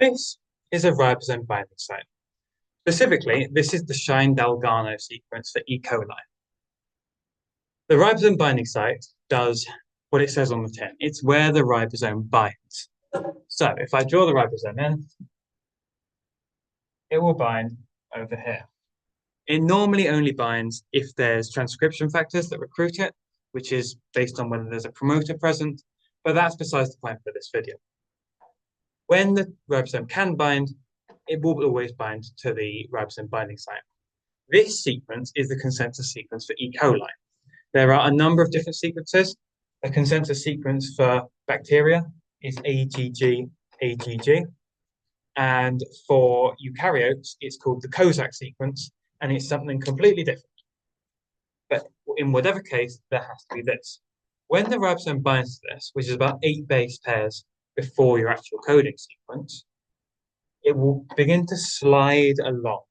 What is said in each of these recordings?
This is a ribosome binding site. Specifically, this is the Shine-Dalgarno sequence for E. coli. The ribosome binding site does what it says on the tin. It's where the ribosome binds. So if I draw the ribosome in, it will bind over here. It normally only binds if there's transcription factors that recruit it, which is based on whether there's a promoter present, but that's besides the point for this video. When the ribosome can bind, it will always bind to the ribosome binding site. This sequence is the consensus sequence for E. coli. There are a number of different sequences. The consensus sequence for bacteria is AGG. And for eukaryotes, it's called the Kozak sequence, and it's something completely different. But in whatever case, there has to be this. When the ribosome binds to this, which is about 8 base pairs before your actual coding sequence, it will begin to slide along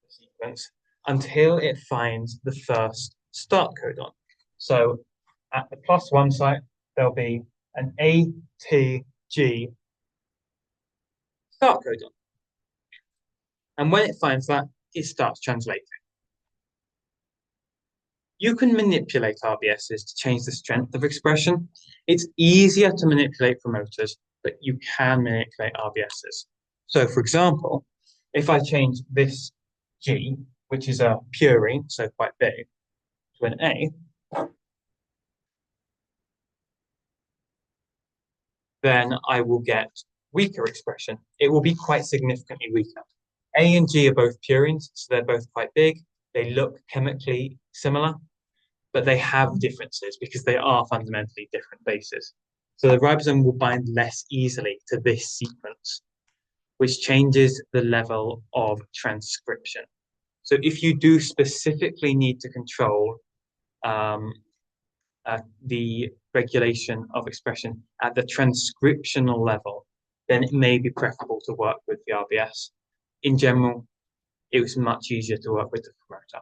the sequence until it finds the first start codon. So at the +1 site, there'll be an ATG start codon. And when it finds that, it starts translating. You can manipulate RBSs to change the strength of expression. It's easier to manipulate promoters, but you can manipulate RBSs. So for example, if I change this G, which is a purine, so quite big, to an A, then I will get weaker expression. It will be quite significantly weaker. A and G are both purines, so they're both quite big. They look chemically similar, but they have differences because they are fundamentally different bases. So the ribosome will bind less easily to this sequence, which changes the level of transcription. So if you do specifically need to control the regulation of expression at the transcriptional level, then it may be preferable to work with the RBS. In general, it was much easier to work with the promoter.